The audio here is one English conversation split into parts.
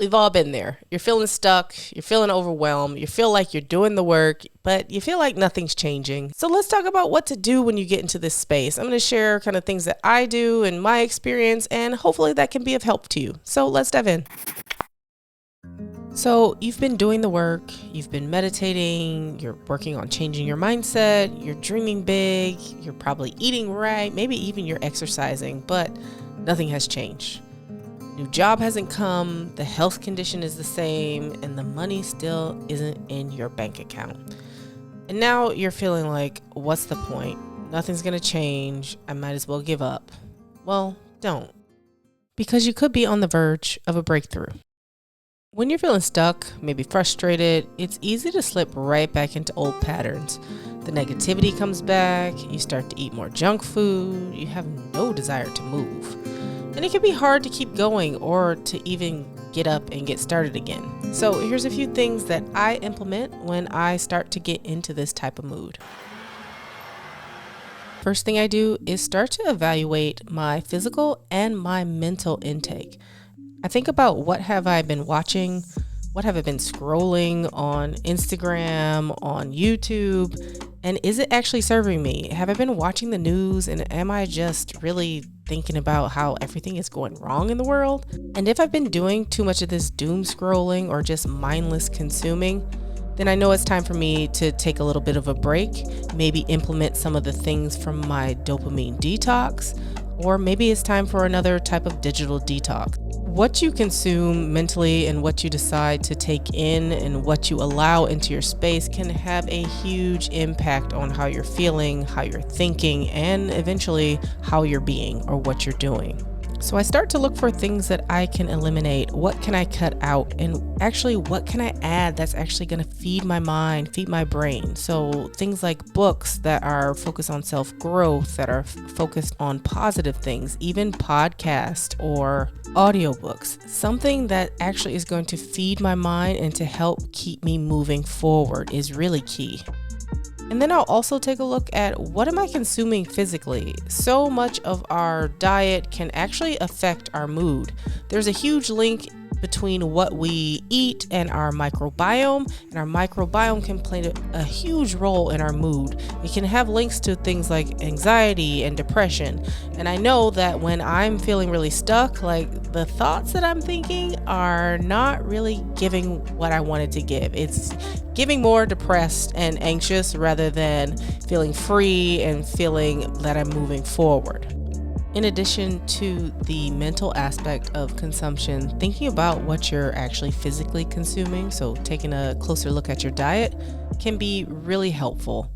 We've all been there. You're feeling stuck, you're feeling overwhelmed, you feel like you're doing the work, but you feel like nothing's changing. So let's talk about what to do when you get into this space. I'm going to share kind of things that I do and my experience, and hopefully that can be of help to you. So let's dive in. So you've been doing the work, you've been meditating, you're working on changing your mindset, you're dreaming big, you're probably eating right, maybe even you're exercising, but nothing has changed. New job hasn't come, the health condition is the same, and the money still isn't in your bank account. And now you're feeling like, what's the point? Nothing's going to change. I might as well give up. Well, don't. Because you could be on the verge of a breakthrough. When you're feeling stuck, maybe frustrated, it's easy to slip right back into old patterns. The negativity comes back, you start to eat more junk food, you have no desire to move. And it can be hard to keep going or to even get up and get started again. So here's a few things that I implement when I start to get into this type of mood. First thing I do is start to evaluate my physical and my mental intake. I think about what have I been watching, what have I been scrolling on Instagram, on YouTube, and is it actually serving me? Have I been watching the news and am I just really thinking about how everything is going wrong in the world? And if I've been doing too much of this doom scrolling or just mindless consuming, then I know it's time for me to take a little bit of a break, maybe implement some of the things from my dopamine detox, or maybe it's time for another type of digital detox. What you consume mentally and what you decide to take in and what you allow into your space can have a huge impact on how you're feeling, how you're thinking, and eventually how you're being or what you're doing. So I start to look for things that I can eliminate. What can I cut out? And actually, what can I add that's actually going to feed my mind, feed my brain? So things like books that are focused on self-growth, that are focused on positive things, even podcasts or audiobooks, something that actually is going to feed my mind and to help keep me moving forward is really key. And then I'll also take a look at what am I consuming physically. So much of our diet can actually affect our mood. There's a huge link between what we eat and our microbiome, and our microbiome can play a huge role in our mood. It can have links to things like anxiety and depression. And I know that when I'm feeling really stuck, like the thoughts that I'm thinking are not really giving what I wanted to give. It's giving more depressed and anxious rather than feeling free and feeling that I'm moving forward. In addition to the mental aspect of consumption, thinking about what you're actually physically consuming, so taking a closer look at your diet, can be really helpful.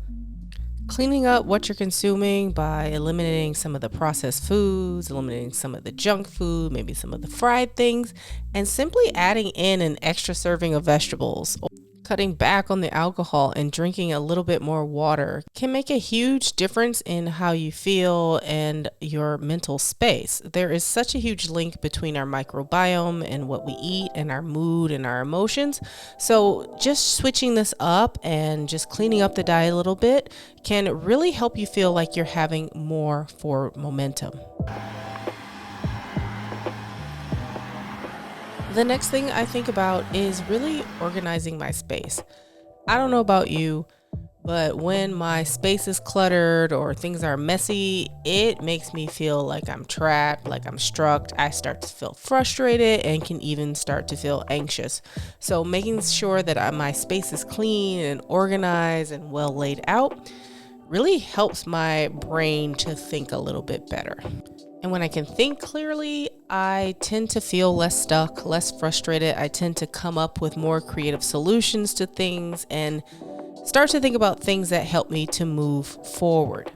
Cleaning up what you're consuming by eliminating some of the processed foods, eliminating some of the junk food, maybe some of the fried things, and simply adding in an extra serving of vegetables. Cutting back on the alcohol and drinking a little bit more water can make a huge difference in how you feel and your mental space. There is such a huge link between our microbiome and what we eat and our mood and our emotions. So just switching this up and just cleaning up the diet a little bit can really help you feel like you're having more for momentum. The next thing I think about is really organizing my space. I don't know about you, but when my space is cluttered or things are messy, it makes me feel like I'm trapped, like I'm stuck. I start to feel frustrated and can even start to feel anxious. So making sure that my space is clean and organized and well laid out really helps my brain to think a little bit better. And when I can think clearly, I tend to feel less stuck, less frustrated. I tend to come up with more creative solutions to things and start to think about things that help me to move forward.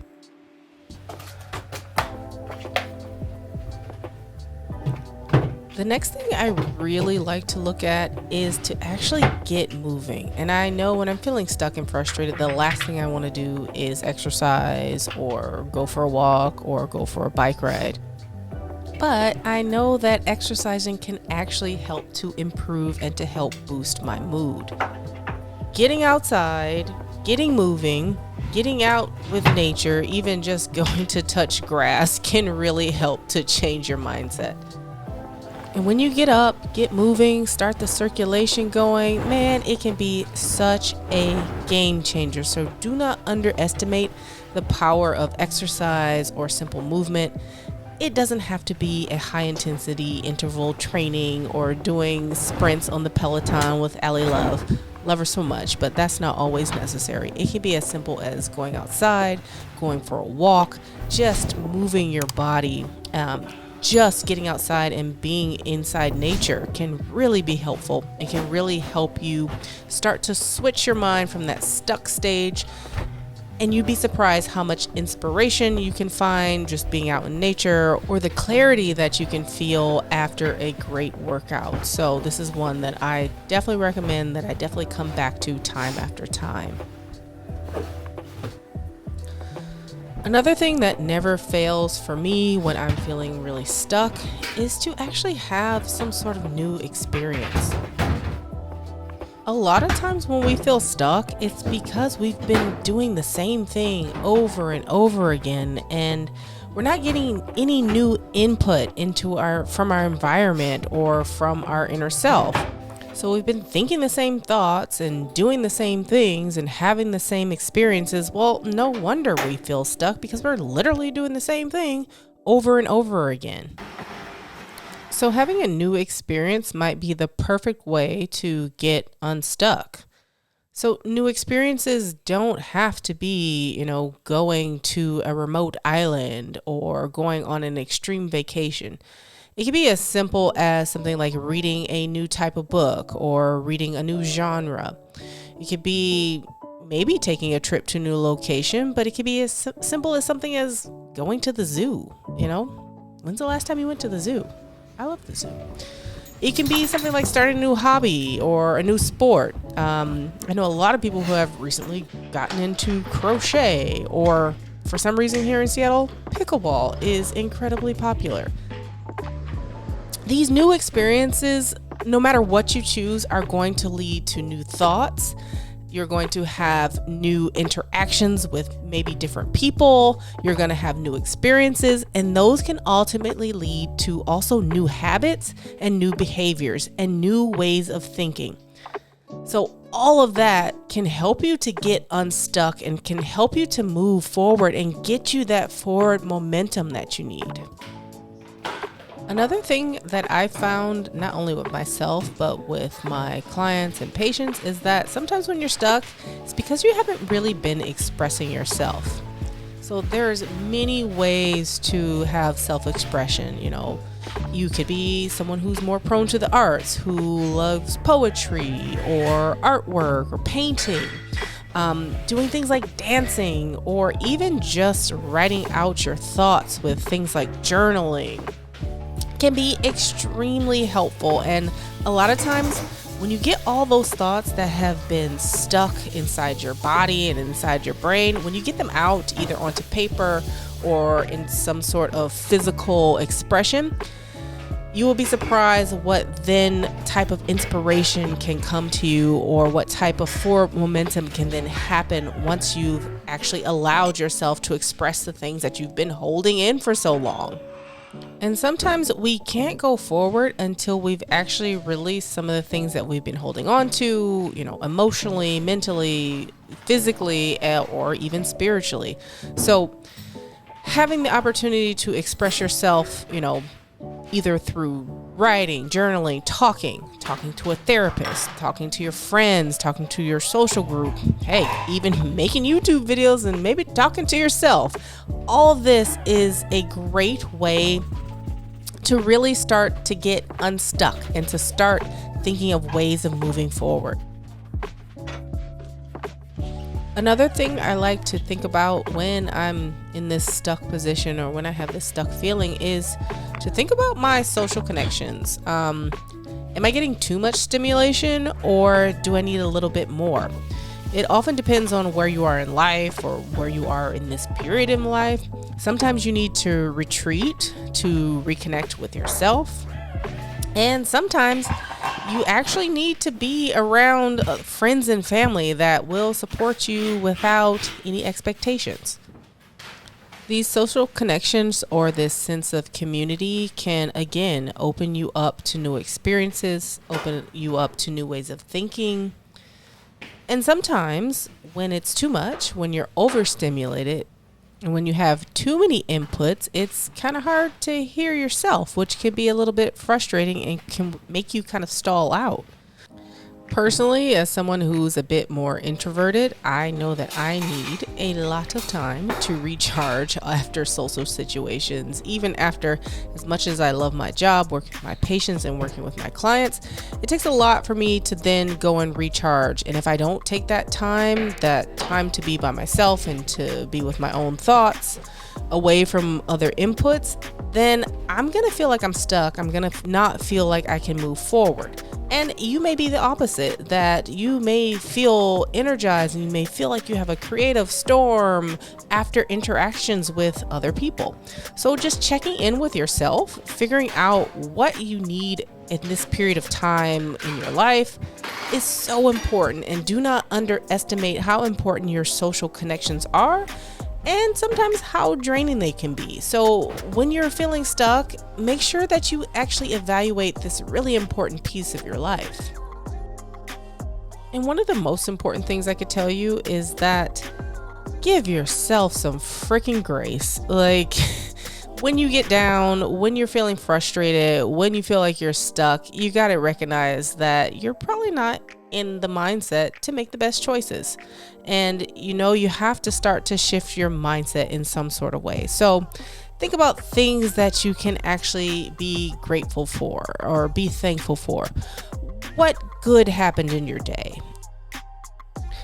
The next thing I really like to look at is to actually get moving. And I know when I'm feeling stuck and frustrated, the last thing I want to do is exercise or go for a walk or go for a bike ride. But I know that exercising can actually help to improve and to help boost my mood. Getting outside, getting moving, getting out with nature, even just going to touch grass can really help to change your mindset. And when you get up, get moving, start the circulation going, man, it can be such a game changer. So do not underestimate the power of exercise or simple movement. It doesn't have to be a high intensity interval training or doing sprints on the Peloton with Allie Love. Love her so much, but that's not always necessary. It can be as simple as going outside, going for a walk, just moving your body. Just getting outside and being inside nature can really be helpful. It can really help you start to switch your mind from that stuck stage. And you'd be surprised how much inspiration you can find just being out in nature, or the clarity that you can feel after a great workout. So this is one that I definitely recommend, that I definitely come back to time after time. Another thing that never fails for me when I'm feeling really stuck is to actually have some sort of new experience. A lot of times when we feel stuck, it's because we've been doing the same thing over and over again, and we're not getting any new input from our environment or from our inner self. So we've been thinking the same thoughts and doing the same things and having the same experiences. Well, no wonder we feel stuck, because we're literally doing the same thing over and over again. So having a new experience might be the perfect way to get unstuck. So new experiences don't have to be, going to a remote island or going on an extreme vacation. It can be as simple as something like reading a new type of book or reading a new genre. It could be maybe taking a trip to a new location, but it could be as simple as something as going to the zoo. When's the last time you went to the zoo? I love the zoo. It can be something like starting a new hobby or a new sport. I know a lot of people who have recently gotten into crochet, or for some reason here in Seattle, pickleball is incredibly popular. These new experiences, no matter what you choose, are going to lead to new thoughts. You're going to have new interactions with maybe different people. You're going to have new experiences, and those can ultimately lead to also new habits and new behaviors and new ways of thinking. So all of that can help you to get unstuck and can help you to move forward and get you that forward momentum that you need. Another thing that I found, not only with myself, but with my clients and patients, is that sometimes when you're stuck, it's because you haven't really been expressing yourself. So there's many ways to have self-expression. You could be someone who's more prone to the arts, who loves poetry or artwork or painting, doing things like dancing, or even just writing out your thoughts with things like journaling. Can be extremely helpful. And a lot of times when you get all those thoughts that have been stuck inside your body and inside your brain, when you get them out either onto paper or in some sort of physical expression, you will be surprised what then type of inspiration can come to you, or what type of forward momentum can then happen once you've actually allowed yourself to express the things that you've been holding in for so long. And sometimes we can't go forward until we've actually released some of the things that we've been holding on to, emotionally, mentally, physically, or even spiritually. So having the opportunity to express yourself, either through writing, journaling, talking to a therapist, talking to your friends, talking to your social group, even making YouTube videos and maybe talking to yourself. All of this is a great way to really start to get unstuck and to start thinking of ways of moving forward. Another thing I like to think about when I'm in this stuck position, or when I have this stuck feeling, is to think about my social connections. Am I getting too much stimulation, or do I need a little bit more? It often depends on where you are in life or where you are in this period in life. Sometimes you need to retreat to reconnect with yourself. And sometimes you actually need to be around friends and family that will support you without any expectations. These social connections or this sense of community can again open you up to new experiences, open you up to new ways of thinking. And sometimes when it's too much, when you're overstimulated, and when you have too many inputs, it's kind of hard to hear yourself, which can be a little bit frustrating and can make you kind of stall out. Personally, as someone who's a bit more introverted, I know that I need a lot of time to recharge after social situations. Even after, as much as I love my job, working with my patients and working with my clients, it takes a lot for me to then go and recharge. And if I don't take that time to be by myself and to be with my own thoughts, away from other inputs, then I'm going to feel like I'm stuck. I'm going to not feel like I can move forward. And you may be the opposite, that you may feel energized and you may feel like you have a creative storm after interactions with other people. So just checking in with yourself, figuring out what you need in this period of time in your life is so important. And do not underestimate how important your social connections are, and sometimes how draining they can be. So when you're feeling stuck, make sure that you actually evaluate this really important piece of your life. And one of the most important things I could tell you is that give yourself some freaking grace. Like, when you get down, when you're feeling frustrated, when you feel like you're stuck, you got to recognize that you're probably not in the mindset to make the best choices. And you have to start to shift your mindset in some sort of way. So think about things that you can actually be grateful for or be thankful for. What good happened in your day?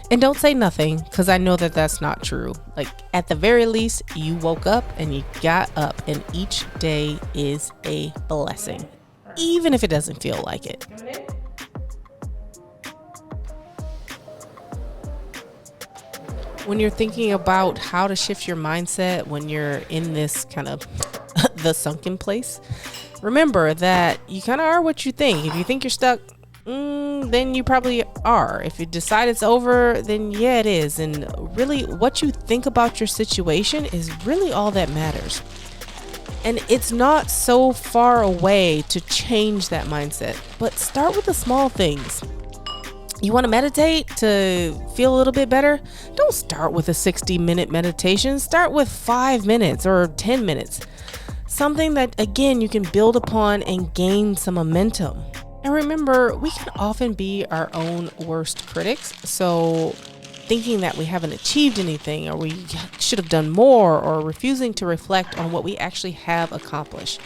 And don't say nothing, because I know that that's not true. Like, at the very least, you woke up and you got up, and each day is a blessing, even if it doesn't feel like it. When you're thinking about how to shift your mindset, when you're in this kind of the sunken place, remember that you kind of are what you think. If you think you're stuck, then you probably are. If you decide it's over, then yeah, it is. And really, what you think about your situation is really all that matters. And it's not so far away to change that mindset, but start with the small things. You want to meditate to feel a little bit better? Don't start with a 60-minute meditation. Start with 5 minutes or 10 minutes. Something that, again, you can build upon and gain some momentum. And remember, we can often be our own worst critics. So thinking that we haven't achieved anything, or we should have done more, or refusing to reflect on what we actually have accomplished.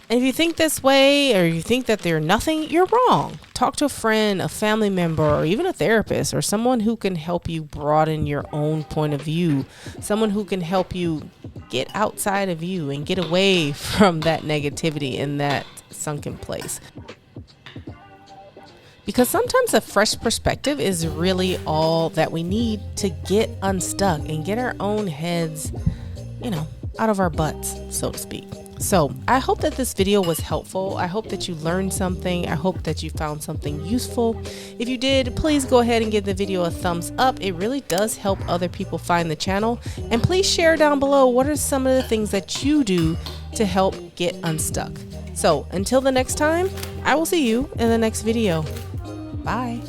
And if you think this way, or you think that they're nothing, you're wrong. Talk to a friend, a family member, or even a therapist, or someone who can help you broaden your own point of view. Someone who can help you get outside of you and get away from that negativity in that sunken place. Because sometimes a fresh perspective is really all that we need to get unstuck and get our own heads, out of our butts, so to speak. So I hope that this video was helpful. I hope that you learned something. I hope that you found something useful. If you did, please go ahead and give the video a thumbs up. It really does help other people find the channel. And please share down below, what are some of the things that you do to help get unstuck. So until the next time, I will see you in the next video. Bye.